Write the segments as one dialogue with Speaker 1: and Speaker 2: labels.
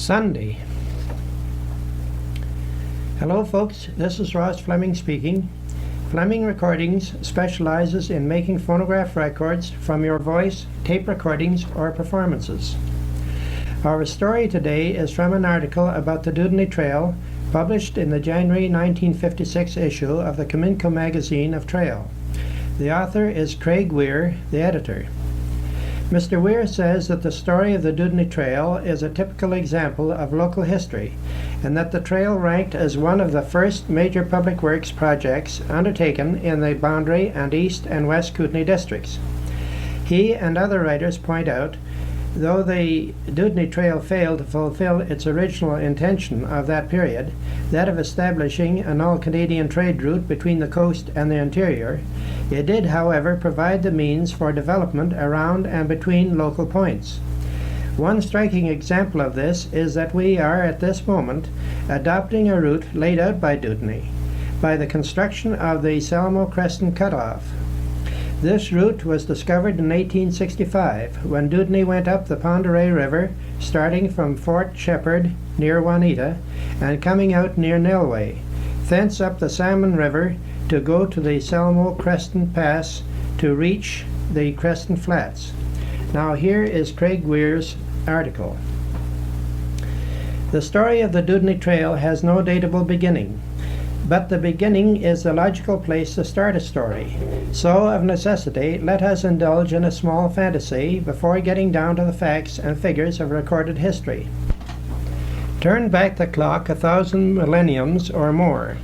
Speaker 1: Sunday. Hello folks, this is Ross Fleming speaking. Fleming Recordings specializes in making phonograph records from your voice, tape recordings, or performances. Our story today is from an article about the Dewdney Trail published in the January 1956 issue of the Cominco Magazine of Trail. The author is Craig Weir, the editor. Mr. Weir says that the story of the Dewdney Trail is a typical example of local history, and that the trail ranked as one of the first major public works projects undertaken in the Boundary and East and West Kootenay districts. He and other writers point out, though the Dewdney Trail failed to fulfill its original intention of that period, that of establishing an all-Canadian trade route between the coast and the interior, it did, however, provide the means for development around and between local points. One striking example of this is that we are, at this moment, adopting a route laid out by Dewdney, by the construction of the Selmo Creston Cutoff. This route was discovered in 1865, when Dewdney went up the Pend Oreille River, starting from Fort Shepherd near Juanita, and coming out near Nilway, thence up the Salmon River to go to the Selmo Creston Pass to reach the Creston Flats. Now here is Craig Weir's article. The story of the Dewdney Trail has no datable beginning, but the beginning is the logical place to start a story. So, of necessity, let us indulge in a small fantasy before getting down to the facts and figures of recorded history. Turn back the clock 1,000 millenniums or more.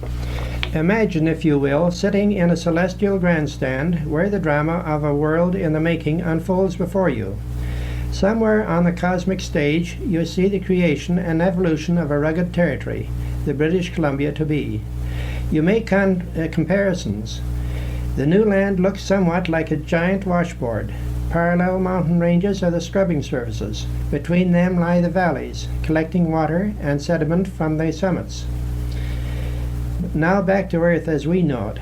Speaker 1: Imagine, if you will, sitting in a celestial grandstand where the drama of a world in the making unfolds before you. Somewhere on the cosmic stage, you see the creation and evolution of a rugged territory, the British Columbia to be. You make comparisons. The new land looks somewhat like a giant washboard. Parallel mountain ranges are the scrubbing surfaces. Between them lie the valleys, collecting water and sediment from the summits. Now back to Earth as we know it,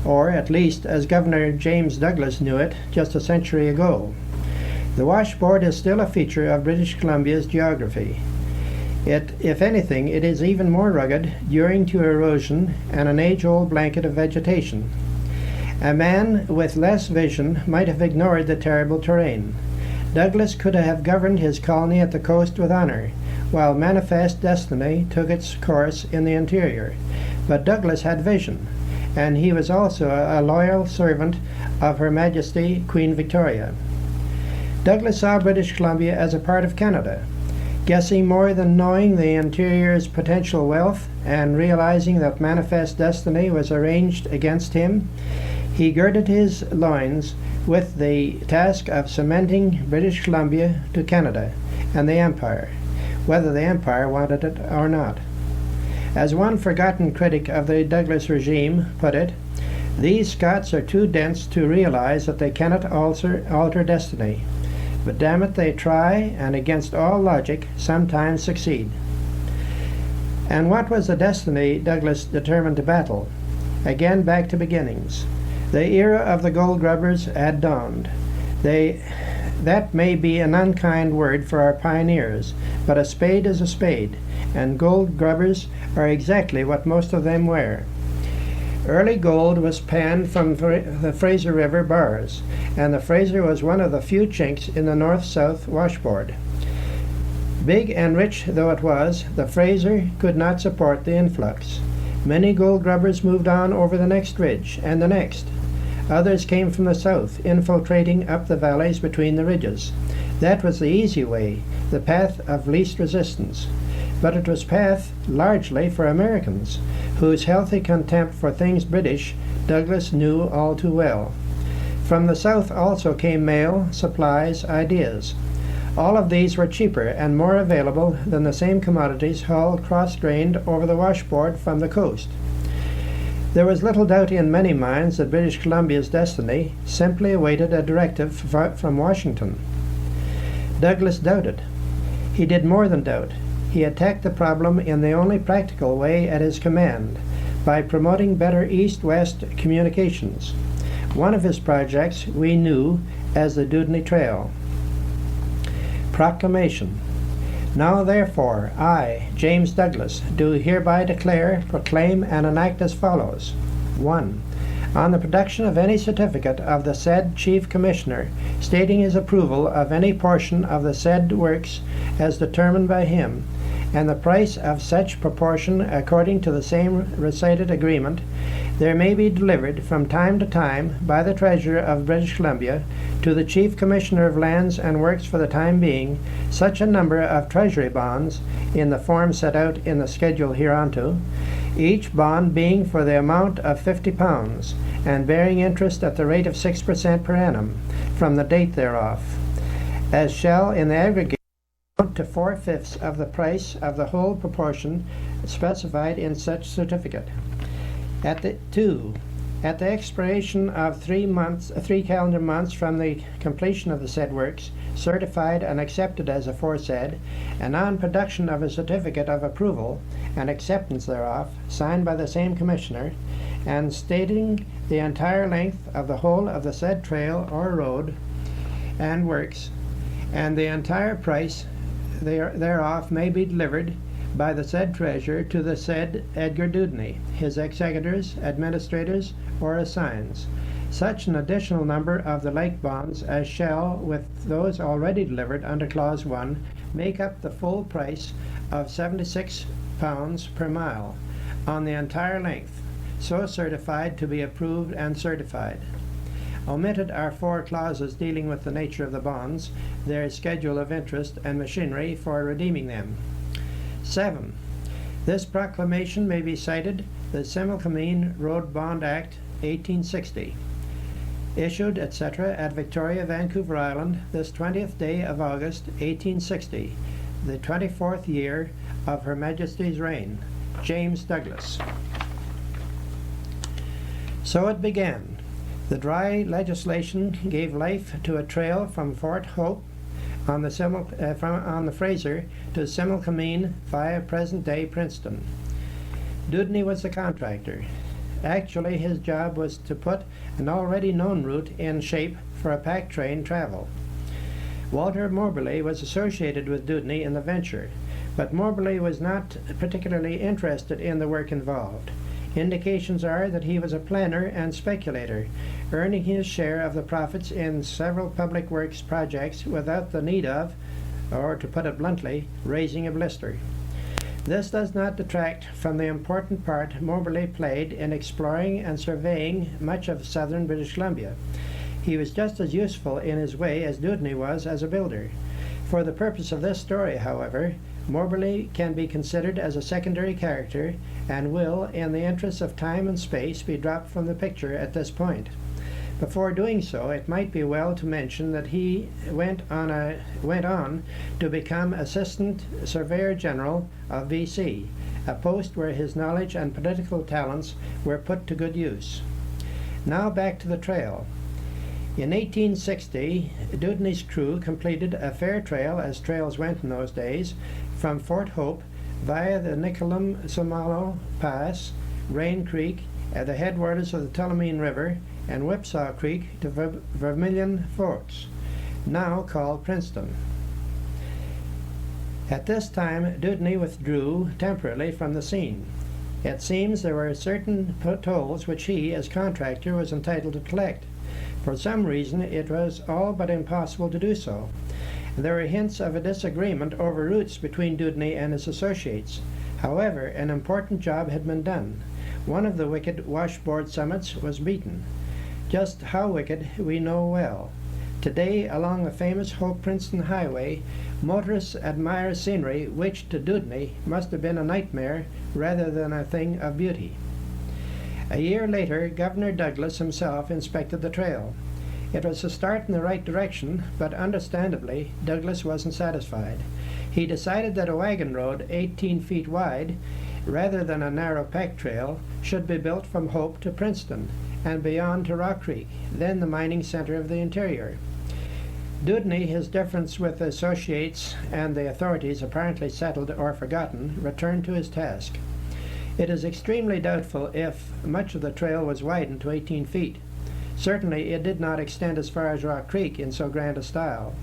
Speaker 1: or at least as Governor James Douglas knew it just a century ago. The washboard is still a feature of British Columbia's geography. If anything, it is even more rugged, due to erosion and an age-old blanket of vegetation. A man with less vision might have ignored the terrible terrain. Douglas could have governed his colony at the coast with honor, while manifest destiny took its course in the interior. But Douglas had vision, and he was also a loyal servant of Her Majesty Queen Victoria. Douglas saw British Columbia as a part of Canada. Guessing more than knowing the interior's potential wealth and realizing that manifest destiny was arranged against him, he girded his loins with the task of cementing British Columbia to Canada and the Empire, whether the Empire wanted it or not. As one forgotten critic of the Douglas regime put it, "These Scots are too dense to realize that they cannot alter destiny. But damn it, they try, and against all logic, sometimes succeed." And what was the destiny Douglas determined to battle? Again, back to beginnings. The era of the gold grubbers had dawned. That may be an unkind word for our pioneers, but a spade is a spade, and gold grubbers are exactly what most of them were. Early gold was panned from the Fraser River bars, and the Fraser was one of the few chinks in the north-south washboard. Big and rich though it was, the Fraser could not support the influx. Many gold grubbers moved on over the next ridge, and the next. Others came from the south, infiltrating up the valleys between the ridges. That was the easy way, the path of least resistance. But it was path largely for Americans, whose healthy contempt for things British Douglas knew all too well. From the south also came mail, supplies, ideas. All of these were cheaper and more available than the same commodities hauled cross-grained over the washboard from the coast. There was little doubt in many minds that British Columbia's destiny simply awaited a directive from Washington. Douglas doubted. He did more than doubt. He attacked the problem in the only practical way at his command, by promoting better east-west communications. One of his projects we knew as the Dewdney Trail. Proclamation. Now therefore, I, James Douglas, do hereby declare, proclaim, and enact as follows. 1. On the production of any certificate of the said Chief Commissioner, stating his approval of any portion of the said works as determined by him, and the price of such proportion according to the same recited agreement, there may be delivered from time to time by the Treasurer of British Columbia to the Chief Commissioner of Lands and Works for the time being such a number of Treasury bonds in the form set out in the schedule hereunto, each bond being for the amount of £50, and bearing interest at the rate of 6% per annum from the date thereof, as shall in the aggregate amount to 4/5 of the price of the whole proportion specified in such certificate. At the expiration of 3 calendar months from the completion of the said works, certified and accepted as aforesaid, and on production of a certificate of approval and acceptance thereof, signed by the same Commissioner, and stating the entire length of the whole of the said trail or road and works, and the entire price thereof may be delivered by the said treasurer to the said Edgar Dewdney, his executors, administrators, or assigns, such an additional number of the like bonds as shall, with those already delivered under Clause 1, make up the full price of £76 per mile on the entire length, so certified to be approved and certified. Omitted are 4 clauses dealing with the nature of the bonds, their schedule of interest, and machinery for redeeming them. 7. This proclamation may be cited the Similkameen Road Bond Act 1860, issued, etc., at Victoria, Vancouver Island, this 20th day of August, 1860, the 24th year of Her Majesty's reign. James Douglas. So it began. The dry legislation gave life to a trail from Fort Hope on the Fraser to Similkameen via present-day Princeton. Dewdney was the contractor. Actually, his job was to put an already known route in shape for a pack train travel. Walter Moberly was associated with Dewdney in the venture, but Moberly was not particularly interested in the work involved. Indications are that he was a planner and speculator, earning his share of the profits in several public works projects without the need of, or to put it bluntly, raising a blister. This does not detract from the important part Moberly played in exploring and surveying much of southern British Columbia. He was just as useful in his way as Dewdney was as a builder. For the purpose of this story, however, Moberly can be considered as a secondary character and will, in the interests of time and space, be dropped from the picture at this point. Before doing so, it might be well to mention that he went on to become Assistant Surveyor General of BC, a post where his knowledge and political talents were put to good use. Now back to the trail. In 1860, Dewdney's crew completed a fair trail, as trails went in those days, from Fort Hope via the Nicolam-Somalo Pass, Rain Creek, at the headwaters of the Tulameen River, and Whipsaw Creek to Vermilion Forks, now called Princeton. At this time, Dewdney withdrew temporarily from the scene. It seems there were certain tolls which he, as contractor, was entitled to collect. For some reason, it was all but impossible to do so. There were hints of a disagreement over routes between Dewdney and his associates. However, an important job had been done. One of the wicked washboard summits was beaten. Just how wicked we know well. Today, along the famous Hope-Princeton Highway, motorists admire scenery which, to Dewdney, must have been a nightmare rather than a thing of beauty. A year later, Governor Douglas himself inspected the trail. It was a start in the right direction, but understandably, Douglas wasn't satisfied. He decided that a wagon road 18 feet wide, rather than a narrow pack trail, should be built from Hope to Princeton, and beyond to Rock Creek, then the mining center of the interior. Dewdney, his difference with the associates and the authorities apparently settled or forgotten, returned to his task. It is extremely doubtful if much of the trail was widened to 18 feet. Certainly it did not extend as far as Rock Creek in so grand a style.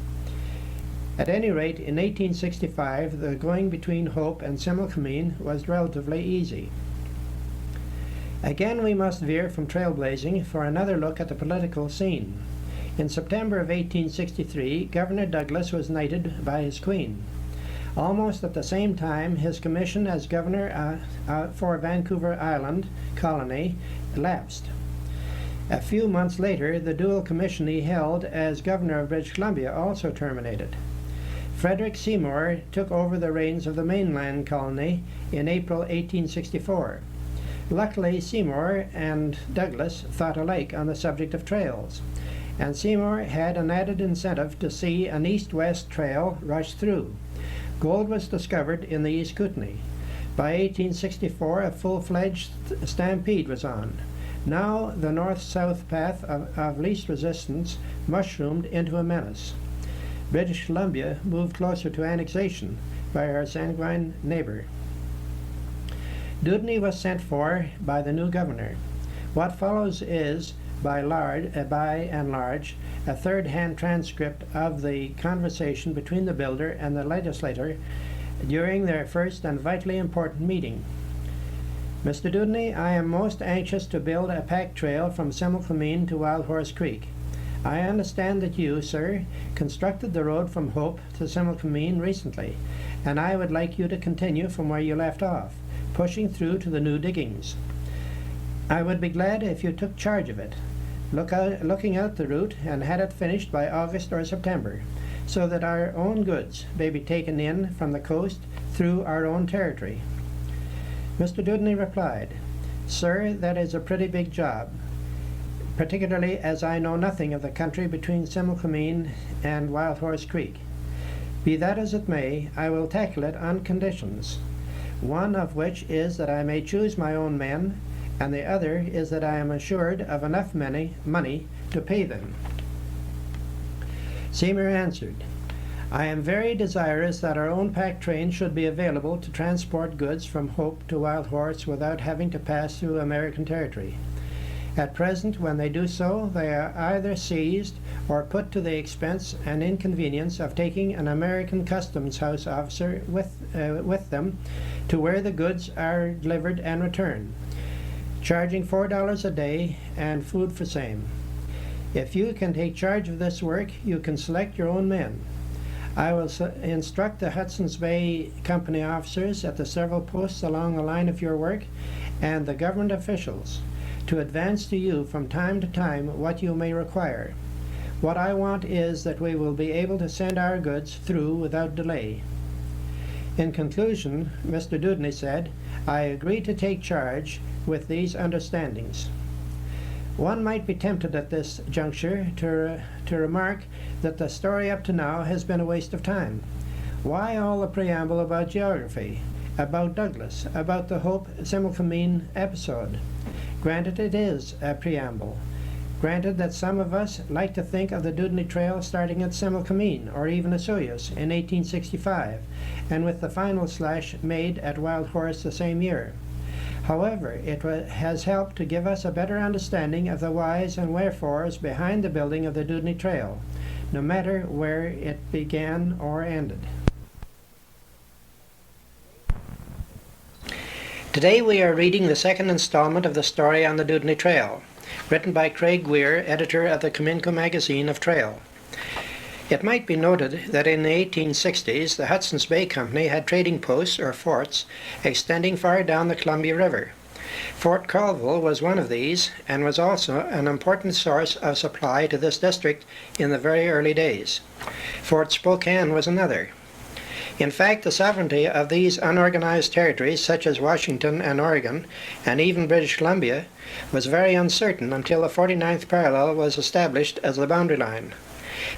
Speaker 1: At any rate, in 1865, the going between Hope and Similkameen was relatively easy. Again, we must veer from trailblazing for another look at the political scene. In September of 1863, Governor Douglas was knighted by his Queen. Almost at the same time, his commission as governor for Vancouver Island colony lapsed. A few months later, the dual commission he held as governor of British Columbia also terminated. Frederick Seymour took over the reins of the mainland colony in April 1864. Luckily, Seymour and Douglas thought alike on the subject of trails, and Seymour had an added incentive to see an east-west trail rush through. Gold was discovered in the East Kootenay. By 1864, a full-fledged stampede was on. Now the north-south path of least resistance mushroomed into a menace. British Columbia moved closer to annexation by our sanguine neighbour. Dewdney was sent for by the new governor. What follows is, by and large, a third-hand transcript of the conversation between the builder and the legislator during their first and vitally important meeting. Mr. Dewdney, I am most anxious to build a pack trail from Similkameen to Wild Horse Creek. I understand that you, sir, constructed the road from Hope to Similkameen recently, and I would like you to continue from where you left off, pushing through to the new diggings. I would be glad if you took charge of it, looking out the route and had it finished by August or September, so that our own goods may be taken in from the coast through our own territory. Mr. Dewdney replied, Sir, that is a pretty big job, particularly as I know nothing of the country between Similkameen and Wild Horse Creek. Be that as it may, I will tackle it on conditions, one of which is that I may choose my own men, and the other is that I am assured of enough money to pay them. Seymour answered, I am very desirous that our own pack train should be available to transport goods from Hope to Wild Horse without having to pass through American territory. At present, when they do so, they are either seized or put to the expense and inconvenience of taking an American Customs House officer with them to where the goods are delivered and returned, charging $4 a day and food for same. If you can take charge of this work, you can select your own men. I will instruct the Hudson's Bay Company officers at the several posts along the line of your work and the government officials to advance to you from time to time what you may require. What I want is that we will be able to send our goods through without delay. In conclusion, Mr. Dewdney said, I agree to take charge with these understandings. One might be tempted at this juncture to remark that the story up to now has been a waste of time. Why all the preamble about geography, about Douglas, about the Hope Similkameen episode? Granted it is a preamble. Granted that some of us like to think of the Dewdney Trail starting at Similkameen or even Osoyoos in 1865, and with the final slash made at Wild Horse the same year. However, it has helped to give us a better understanding of the whys and wherefores behind the building of the Dewdney Trail, no matter where it began or ended. Today we are reading the second installment of the story on the Dewdney Trail, written by Craig Weir, editor of the Cominco Magazine of Trail. It might be noted that in the 1860s, the Hudson's Bay Company had trading posts, or forts, extending far down the Columbia River. Fort Colville was one of these, and was also an important source of supply to this district in the very early days. Fort Spokane was another. In fact, the sovereignty of these unorganized territories, such as Washington and Oregon, and even British Columbia, was very uncertain until the 49th parallel was established as the boundary line,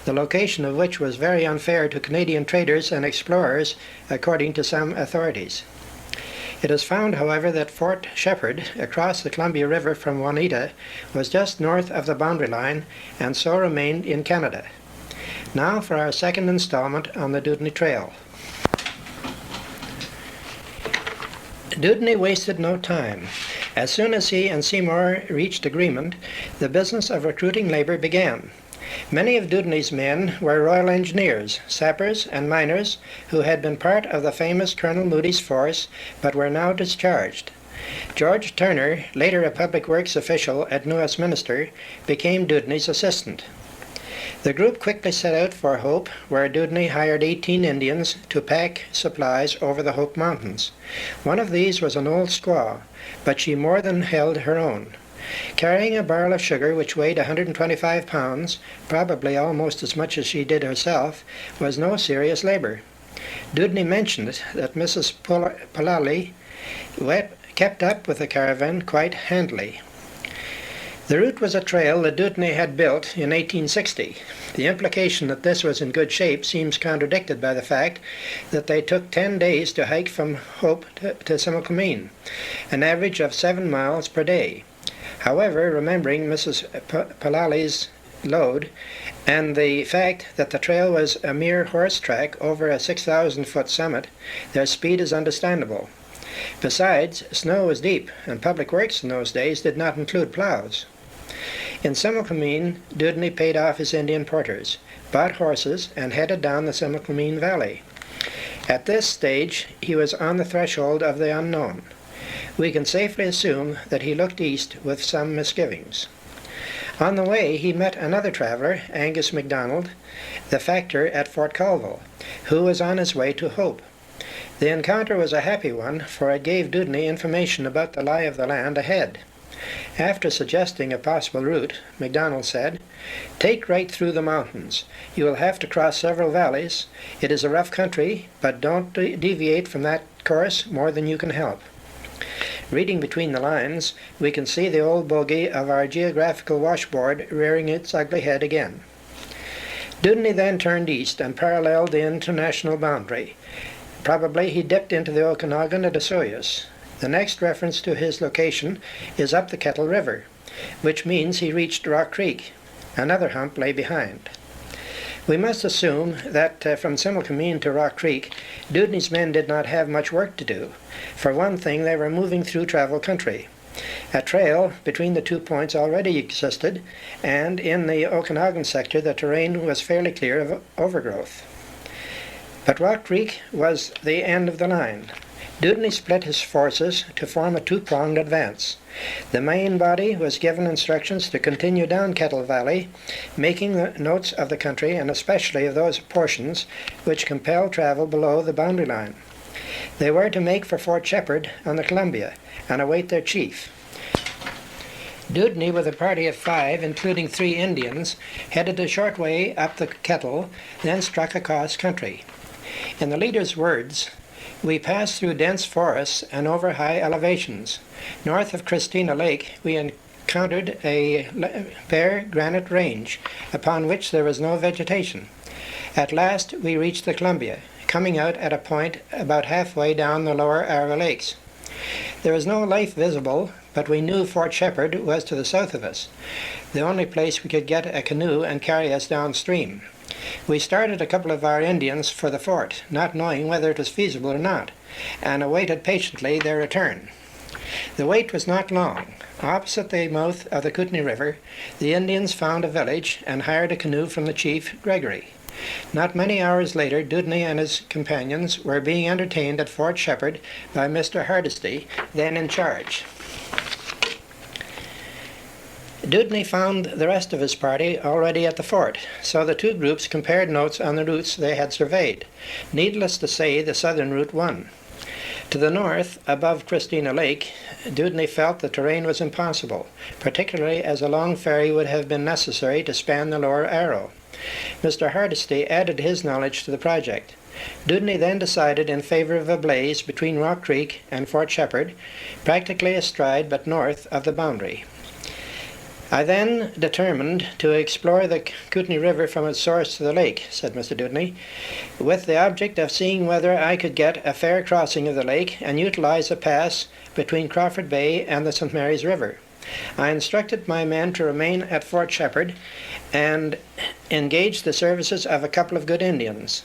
Speaker 1: the location of which was very unfair to Canadian traders and explorers, according to some authorities. It is found, however, that Fort Shepherd, across the Columbia River from Juanita, was just north of the boundary line, and so remained in Canada. Now for our second installment on the Dewdney Trail. Dewdney wasted no time. As soon as he and Seymour reached agreement, the business of recruiting labor began. Many of Dewdney's men were Royal Engineers, sappers, and miners who had been part of the famous Colonel Moody's force but were now discharged. George Turner, later a public works official at New Westminster, became Dewdney's assistant. The group quickly set out for Hope, where Dewdney hired 18 Indians to pack supplies over the Hope Mountains. One of these was an old squaw, but she more than held her own. Carrying a barrel of sugar which weighed 125 pounds, probably almost as much as she did herself, was no serious labor. Dewdney mentioned that Mrs. Pallali kept up with the caravan quite handily. The route was a trail that Dewdney had built in 1860. The implication that this was in good shape seems contradicted by the fact that they took 10 days to hike from Hope to Similkameen, an average of 7 miles per day. However, remembering Mrs. Pallali's load and the fact that the trail was a mere horse track over a 6,000-foot summit, their speed is understandable. Besides, snow was deep, and public works in those days did not include plows. In Similkameen, Dewdney paid off his Indian porters, bought horses, and headed down the Similkameen Valley. At this stage, he was on the threshold of the unknown. We can safely assume that he looked east with some misgivings. On the way, he met another traveler, Angus MacDonald, the factor at Fort Colville, who was on his way to Hope. The encounter was a happy one, for it gave Dewdney information about the lie of the land ahead. After suggesting a possible route, MacDonald said, "Take right through the mountains. You will have to cross several valleys. It is a rough country, but don't deviate from that course more than you can help." Reading between the lines, we can see the old bogey of our geographical washboard rearing its ugly head again. Dewdney then turned east and paralleled the international boundary. Probably he dipped into the Okanagan at Osoyoos. The next reference to his location is up the Kettle River, which means he reached Rock Creek. Another hump lay behind. We must assume that from Similkameen to Rock Creek, Dewdney's men did not have much work to do. For one thing, they were moving through travel country. A trail between the 2 points already existed, and in the Okanagan sector the terrain was fairly clear of overgrowth. But Rock Creek was the end of the line. Dewdney split his forces to form a two-pronged advance. The main body was given instructions to continue down Kettle Valley, making the notes of the country and especially of those portions which compelled travel below the boundary line. They were to make for Fort Shepherd on the Columbia and await their chief. Dewdney, with a party of 5, including 3 Indians, headed a short way up the Kettle, then struck across country. In the leader's words, "We passed through dense forests and over high elevations. North of Christina Lake, we encountered a bare granite range, upon which there was no vegetation. At last we reached the Columbia, coming out at a point about halfway down the lower Ara Lakes. There was no life visible, but we knew Fort Shepherd was to the south of us, the only place we could get a canoe and carry us downstream. We started a couple of our Indians for the fort, not knowing whether it was feasible or not, and awaited patiently their return. The wait was not long. Opposite the mouth of the Kootenai River, the Indians found a village and hired a canoe from the chief, Gregory. Not many hours later, Dewdney and his companions were being entertained at Fort Shepherd by Mr. Hardisty, then in charge. Dewdney found the rest of his party already at the fort, so the two groups compared notes on the routes they had surveyed. Needless to say, the southern route won. To the north, above Christina Lake, Dewdney felt the terrain was impossible, particularly as a long ferry would have been necessary to span the lower Arrow. Mr. Hardisty added his knowledge to the project. Dewdney then decided in favor of a blaze between Rock Creek and Fort Shepherd, practically astride but north of the boundary. "I then determined to explore the Kootenai River from its source to the lake," said Mr. Dewdney, "with the object of seeing whether I could get a fair crossing of the lake and utilize a pass between Crawford Bay and the St. Mary's River. I instructed my men to remain at Fort Shepherd and engage the services of a couple of good Indians."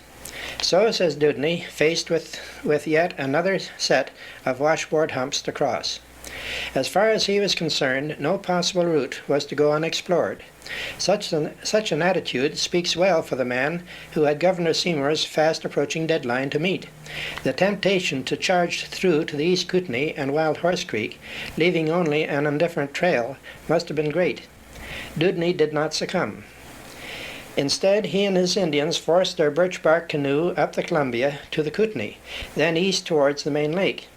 Speaker 1: So, says Dewdney, faced with yet another set of washboard humps to cross. As far as he was concerned, no possible route was to go unexplored. Such an attitude speaks well for the man who had Governor Seymour's fast-approaching deadline to meet. The temptation to charge through to the East Kootenai and Wild Horse Creek, leaving only an indifferent trail, must have been great. Dewdney did not succumb. Instead, he and his Indians forced their birch bark canoe up the Columbia to the Kootenai, then east towards the main lake.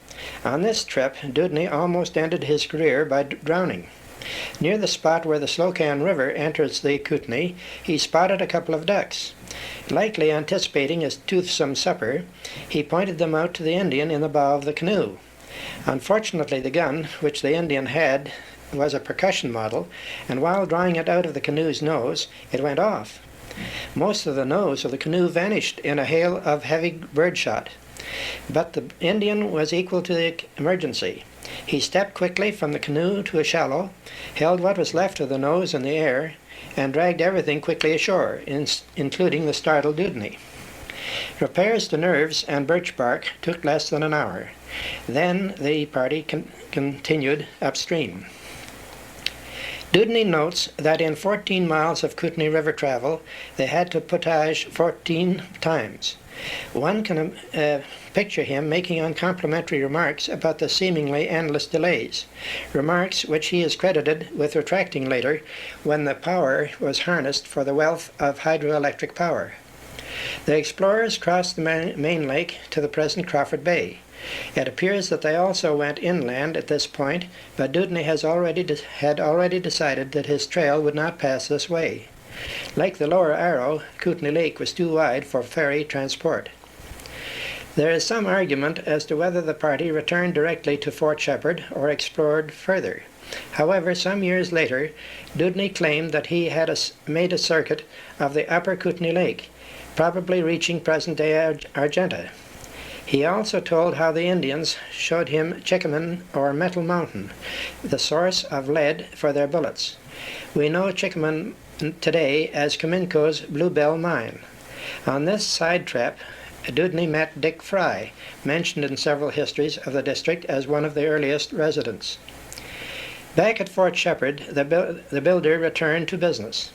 Speaker 1: On this trip, Dewdney almost ended his career by drowning. Near the spot where the Slocan River enters the Kootenai, he spotted a couple of ducks. Likely anticipating a toothsome supper, he pointed them out to the Indian in the bow of the canoe. Unfortunately, the gun, which the Indian had, was a percussion model, and while drawing it out of the canoe's nose, it went off. Most of the nose of the canoe vanished in a hail of heavy birdshot. But the Indian was equal to the emergency. He stepped quickly from the canoe to a shallow, held what was left of the nose in the air, and dragged everything quickly ashore, including the startled Dewdney. Repairs to nerves and birch bark took less than an hour. Then the party continued upstream. Dewdney notes that in 14 miles of Kootenai River travel, they had to portage 14 times. One can picture him making uncomplimentary remarks about the seemingly endless delays, remarks which he is credited with retracting later when the power was harnessed for the wealth of hydroelectric power. The explorers crossed the main lake to the present Crawford Bay. It appears that they also went inland at this point, but Dewdney had already decided that his trail would not pass this way. Like the Lower Arrow, Kootenai Lake was too wide for ferry transport. There is some argument as to whether the party returned directly to Fort Shepherd or explored further. However, some years later, Dewdney claimed that he had made a circuit of the upper Kootenai Lake, probably reaching present-day Argenta. He also told how the Indians showed him Chickaman or Metal Mountain, the source of lead for their bullets. We know Chickaman today as Cominco's Bluebell Mine. On this side trip, Dewdney met Dick Fry, mentioned in several histories of the district as one of the earliest residents. Back at Fort Shepherd, the builder returned to business.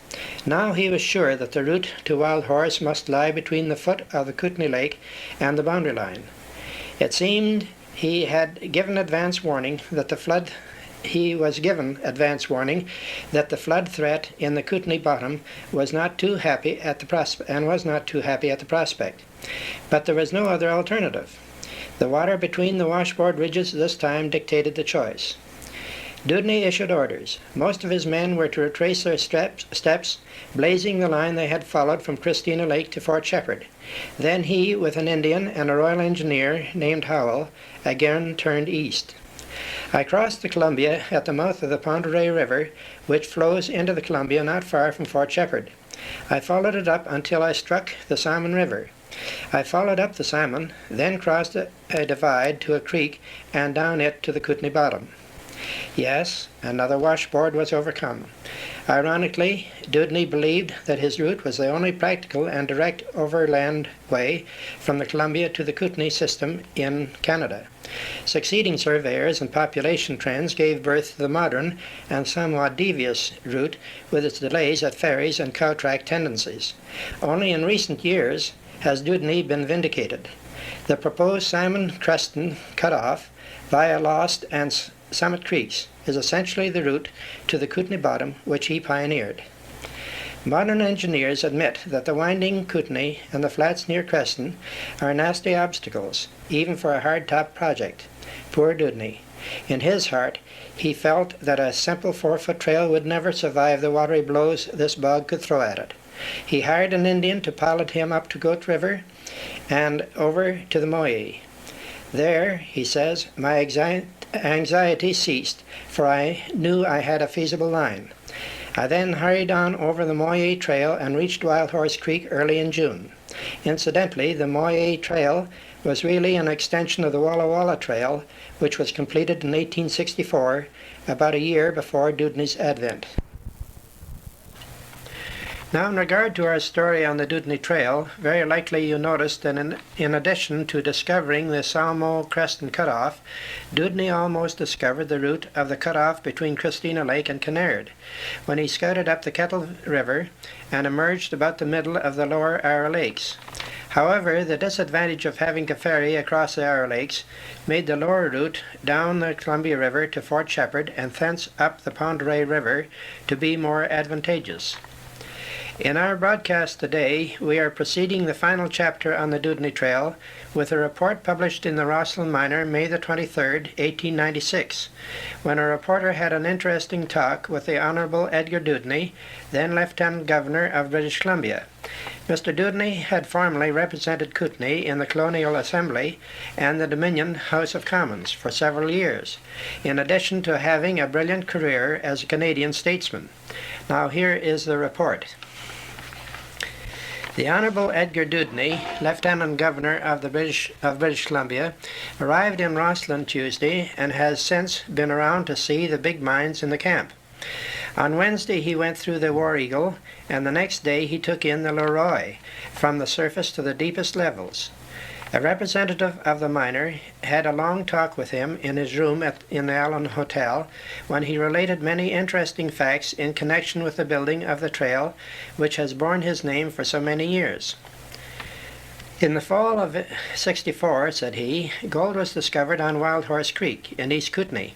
Speaker 1: Now he was sure that the route to Wild Horse must lie between the foot of the Kootenai Lake and the boundary line. It seemed he had given advance warning that the flood threat in the Kootenai bottom was not too happy at the prospect. But there was no other alternative. The water between the washboard ridges this time dictated the choice. Dewdney issued orders. Most of his men were to retrace their steps, blazing the line they had followed from Christina Lake to Fort Shepherd. Then he, with an Indian and a Royal Engineer named Howell, again turned east. I crossed the Columbia at the mouth of the Pend Oreille River, which flows into the Columbia not far from Fort Shepherd. I followed it up until I struck the Salmon River. I followed up the Salmon, then crossed a divide to a creek and down it to the Kootenai bottom. Yes, another washboard was overcome. Ironically, Dewdney believed that his route was the only practical and direct overland way from the Columbia to the Kootenai system in Canada. Succeeding surveyors and population trends gave birth to the modern and somewhat devious route with its delays at ferries and cow-track tendencies. Only in recent years has Dewdney been vindicated. The proposed Salmon-Creston cutoff via Lost and Summit Creeks is essentially the route to the Kootenai bottom which he pioneered. Modern engineers admit that the winding Kootenai and the flats near Creston are nasty obstacles, even for a hard-top project. Poor Dewdney. In his heart, he felt that a simple 4-foot trail would never survive the watery blows this bog could throw at it. He hired an Indian to pilot him up to Goat River and over to the Moyie. There, he says, my anxiety ceased, for I knew I had a feasible line. I then hurried on over the Moyie Trail and reached Wild Horse Creek early in June. Incidentally, the Moyie Trail was really an extension of the Walla Walla Trail, which was completed in 1864, about a year before Dewdney's advent. Now, in regard to our story on the Dewdney Trail, very likely you noticed that in addition to discovering the Salmo Creston Cutoff, Dewdney almost discovered the route of the cutoff between Christina Lake and Kinnaird, when he scouted up the Kettle River and emerged about the middle of the lower Ara Lakes. However, the disadvantage of having to ferry across the Ara Lakes made the lower route down the Columbia River to Fort Shepherd and thence up the Ponderay River to be more advantageous. In our broadcast today, we are proceeding the final chapter on the Dewdney Trail with a report published in the Roslyn Miner, May the 23rd, 1896, when a reporter had an interesting talk with the Honourable Edgar Dewdney, then Lieutenant Governor of British Columbia. Mr. Dewdney had formerly represented Kootenay in the Colonial Assembly and the Dominion House of Commons for several years, in addition to having a brilliant career as a Canadian statesman. Now here is the report. The Honourable Edgar Dewdney, Lieutenant Governor of British Columbia, arrived in Roslyn Tuesday and has since been around to see the big mines in the camp. On Wednesday he went through the War Eagle, and the next day he took in the Leroy, from the surface to the deepest levels. A representative of the miner had a long talk with him in his room in the Allen Hotel, when he related many interesting facts in connection with the building of the trail which has borne his name for so many years. In the fall of '64, said he, gold was discovered on Wild Horse Creek in East Kootenay,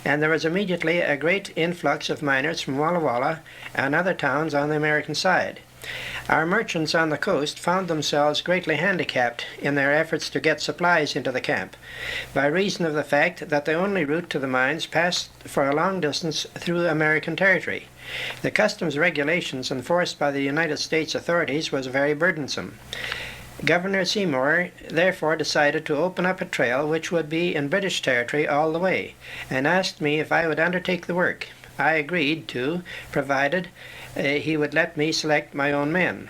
Speaker 1: and there was immediately a great influx of miners from Walla Walla and other towns on the American side. Our merchants on the coast found themselves greatly handicapped in their efforts to get supplies into the camp, by reason of the fact that the only route to the mines passed for a long distance through American territory. The customs regulations enforced by the United States authorities was very burdensome. Governor Seymour therefore decided to open up a trail which would be in British territory all the way, and asked me if I would undertake the work. I agreed to, provided he would let me select my own men.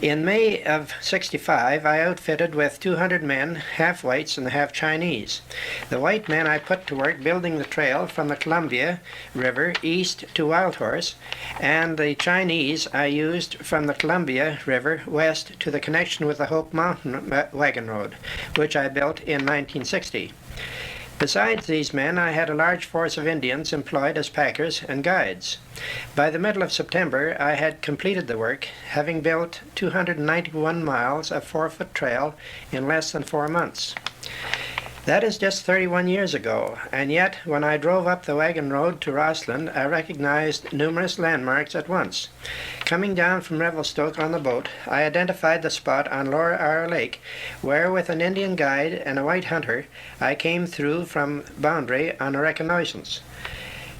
Speaker 1: In May of '65, I outfitted with 200 men, half whites and half Chinese. The white men I put to work building the trail from the Columbia River east to Wild Horse, and the Chinese I used from the Columbia River west to the connection with the Hope Mountain wagon road, which I built in 1960. Besides these men, I had a large force of Indians employed as packers and guides. By the middle of September, I had completed the work, having built 291 miles of 4-foot trail in less than 4 months. That is just 31 years ago, and yet when I drove up the wagon road to Roslyn, I recognized numerous landmarks at once. Coming down from Revelstoke on the boat, I identified the spot on Lower Ara Lake, where with an Indian guide and a white hunter, I came through from Boundary on a reconnaissance.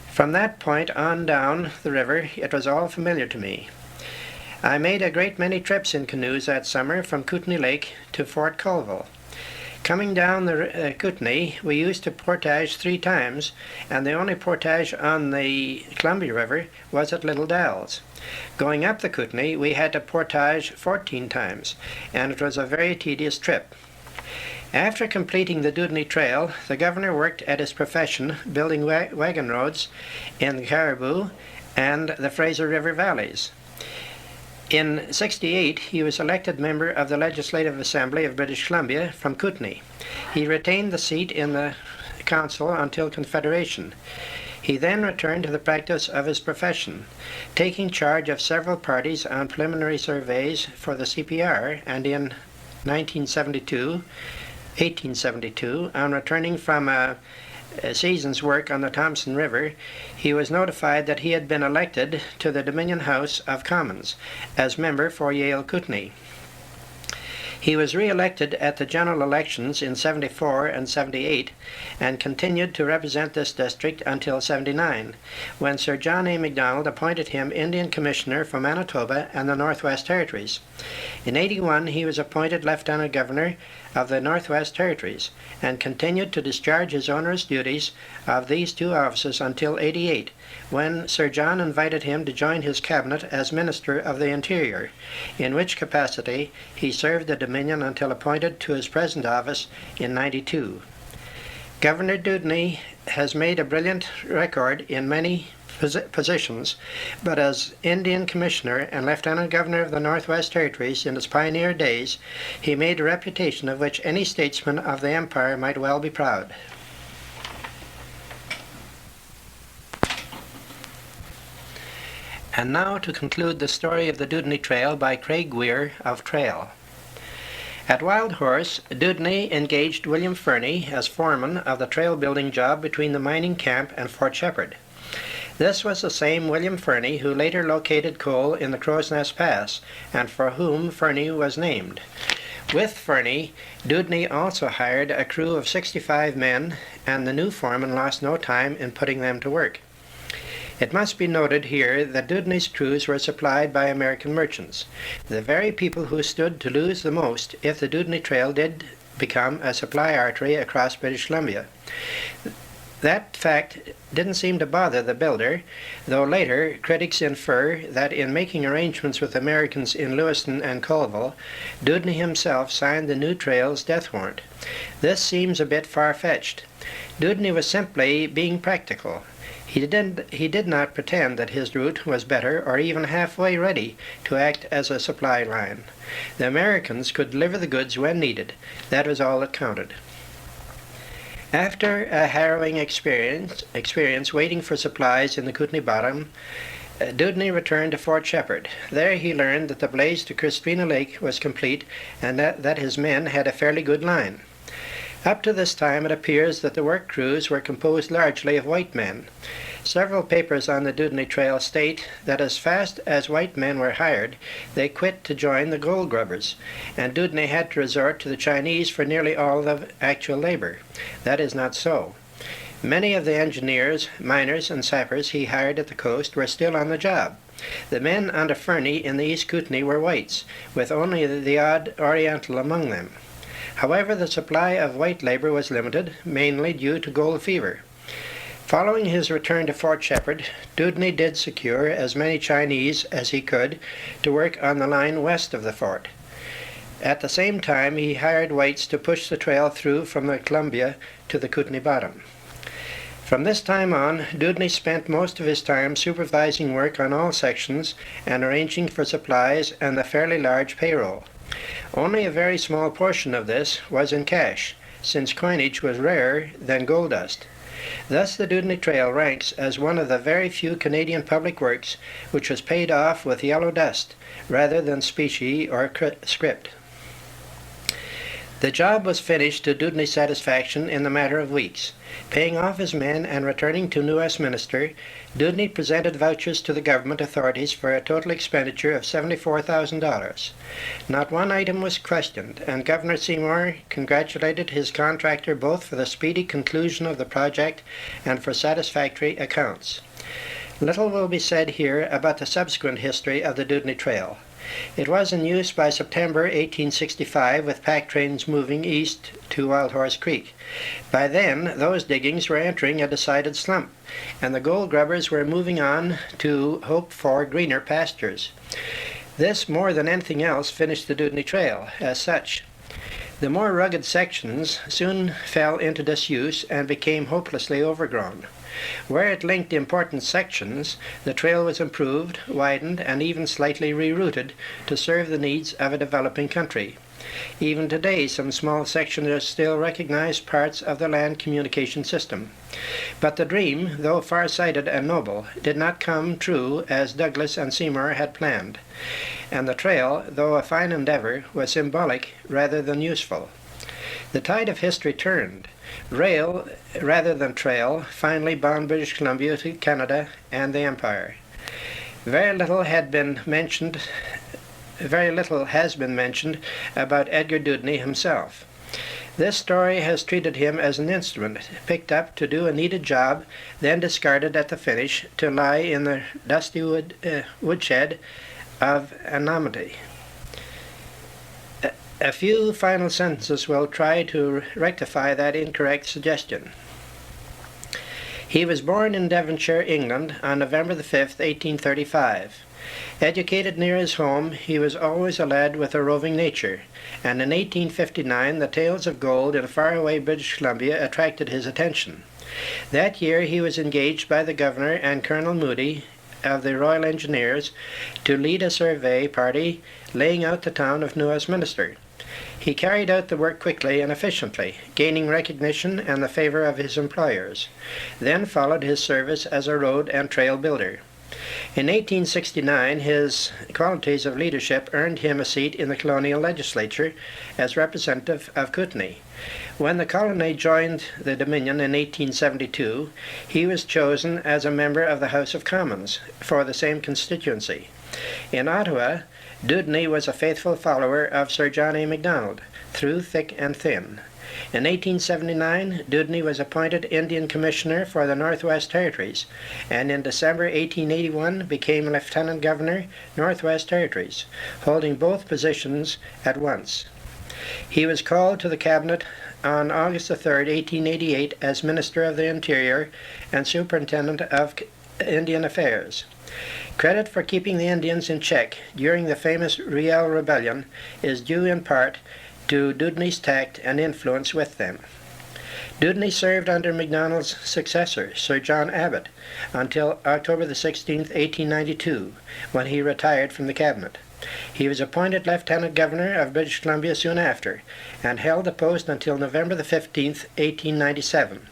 Speaker 1: From that point on down the river, it was all familiar to me. I made a great many trips in canoes that summer from Kootenay Lake to Fort Colville. Coming down the Kootenay, we used to portage 3 times, and the only portage on the Columbia River was at Little Dalles. Going up the Kootenay, we had to portage 14 times, and it was a very tedious trip. After completing the Dewdney Trail, the governor worked at his profession, building wagon roads in the Caribou and the Fraser River valleys. In '68, he was elected member of the Legislative Assembly of British Columbia from Kootenay. He retained the seat in the council until Confederation. He then returned to the practice of his profession, taking charge of several parties on preliminary surveys for the CPR, and in 1872, on returning from a season's work on the Thompson River, he was notified that he had been elected to the Dominion House of Commons as member for Yale Kootenay. He was re-elected at the general elections in '74 and '78 and continued to represent this district until '79, when Sir John A. Macdonald appointed him Indian Commissioner for Manitoba and the Northwest Territories. In '81 he was appointed Lieutenant Governor of the Northwest Territories and continued to discharge his onerous duties of these 2 offices until '88, when Sir John invited him to join his cabinet as Minister of the Interior, in which capacity he served the Dominion until appointed to his present office in '92. Governor Dewdney has made a brilliant record in many positions, but as Indian Commissioner and Lieutenant Governor of the Northwest Territories in its pioneer days, he made a reputation of which any statesman of the empire might well be proud. And now to conclude the story of the Dewdney Trail by Craig Weir of Trail. At Wild Horse, Dewdney engaged William Fernie as foreman of the trail building job between the mining camp and Fort Shepherd. This was the same William Fernie who later located coal in the Crow's Nest Pass, and for whom Fernie was named. With Fernie, Dewdney also hired a crew of 65 men, and the new foreman lost no time in putting them to work. It must be noted here that Dewdney's crews were supplied by American merchants, the very people who stood to lose the most if the Dewdney Trail did become a supply artery across British Columbia. That fact didn't seem to bother the builder, though later critics infer that in making arrangements with Americans in Lewiston and Colville, Dewdney himself signed the new trail's death warrant. This seems a bit far-fetched. Dewdney was simply being practical. He did not pretend that his route was better or even halfway ready to act as a supply line. The Americans could deliver the goods when needed. That was all that counted. After a harrowing experience waiting for supplies in the Kootenai Bottom, Dewdney returned to Fort Shepherd. There he learned that the blaze to Crispina Lake was complete and that his men had a fairly good line. Up to this time it appears that the work crews were composed largely of white men. Several papers on the Dewdney Trail state that as fast as white men were hired, they quit to join the gold grubbers, and Dewdney had to resort to the Chinese for nearly all the actual labor. That is not so. Many of the engineers, miners, and sappers he hired at the coast were still on the job. The men under Fernie in the East Kootenai were whites, with only the odd Oriental among them. However, the supply of white labor was limited, mainly due to gold fever. Following his return to Fort Shepherd, Dewdney did secure as many Chinese as he could to work on the line west of the fort. At the same time, he hired whites to push the trail through from the Columbia to the Kootenai Bottom. From this time on, Dewdney spent most of his time supervising work on all sections and arranging for supplies and the fairly large payroll. Only a very small portion of this was in cash, since coinage was rarer than gold dust. Thus the Dewdney Trail ranks as one of the very few Canadian public works which was paid off with yellow dust rather than specie or script. The job was finished to Dewdney's satisfaction in the matter of weeks. Paying off his men and returning to New Westminster, Dewdney presented vouchers to the government authorities for a total expenditure of $74,000. Not one item was questioned, and Governor Seymour congratulated his contractor both for the speedy conclusion of the project and for satisfactory accounts. Little will be said here about the subsequent history of the Dewdney Trail. It was in use by September 1865, with pack trains moving east to Wild Horse Creek. By then, those diggings were entering a decided slump, and the gold grubbers were moving on to hope for greener pastures. This, more than anything else, finished the Dewdney Trail as such. The more rugged sections soon fell into disuse and became hopelessly overgrown. Where it linked important sections, the trail was improved, widened, and even slightly rerouted to serve the needs of a developing country. Even today, some small sections are still recognized parts of the land communication system. But the dream, though far-sighted and noble, did not come true as Douglas and Seymour had planned. And the trail, though a fine endeavor, was symbolic rather than useful. The tide of history turned. Rail, rather than trail, finally bound British Columbia to Canada and the Empire. Very little has been mentioned about Edgar Dewdney himself. This story has treated him as an instrument picked up to do a needed job, then discarded at the finish to lie in the dusty woodshed of anonymity. A few final sentences will try to rectify that incorrect suggestion. He was born in Devonshire, England, on November the 5th, 1835. Educated near his home, he was always a lad with a roving nature, and in 1859 the tales of gold in faraway British Columbia attracted his attention. That year he was engaged by the Governor and Colonel Moody of the Royal Engineers to lead a survey party laying out the town of New Westminster. He carried out the work quickly and efficiently, gaining recognition and the favor of his employers. Then followed his service as a road and trail builder. In 1869, his qualities of leadership earned him a seat in the colonial legislature as representative of Kootenay. When the colony joined the Dominion in 1872, he was chosen as a member of the House of Commons for the same constituency. In Ottawa, Dewdney was a faithful follower of Sir John A. Macdonald, through thick and thin. In 1879, Dewdney was appointed Indian Commissioner for the Northwest Territories, and in December 1881 became Lieutenant Governor, Northwest Territories, holding both positions at once. He was called to the Cabinet on August 3, 1888, as Minister of the Interior and Superintendent of Indian Affairs. Credit for keeping the Indians in check during the famous Riel Rebellion is due in part to Dewdney's tact and influence with them. Dewdney served under Macdonald's successor, Sir John Abbott, until October 16, 1892, when he retired from the Cabinet. He was appointed Lieutenant Governor of British Columbia soon after, and held the post until November 15, 1897.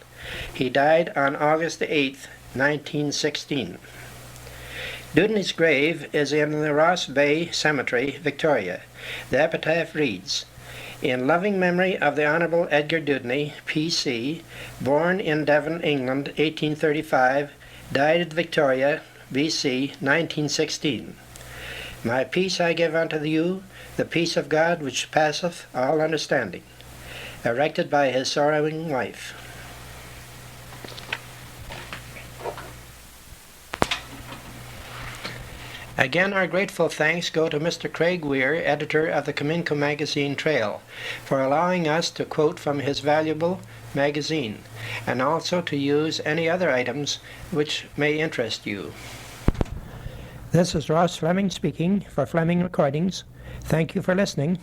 Speaker 1: He died on August 8, 1916. Dewdney's grave is in the Ross Bay Cemetery, Victoria. The epitaph reads, "In loving memory of the Honourable Edgar Dewdney, P.C., born in Devon, England, 1835, died at Victoria, B.C., 1916. My peace I give unto you, the peace of God which passeth all understanding." Erected by his sorrowing wife. Again, our grateful thanks go to Mr. Craig Weir, editor of the Cominco Magazine Trail, for allowing us to quote from his valuable magazine, and also to use any other items which may interest you. This is Ross Fleming speaking for Fleming Recordings. Thank you for listening.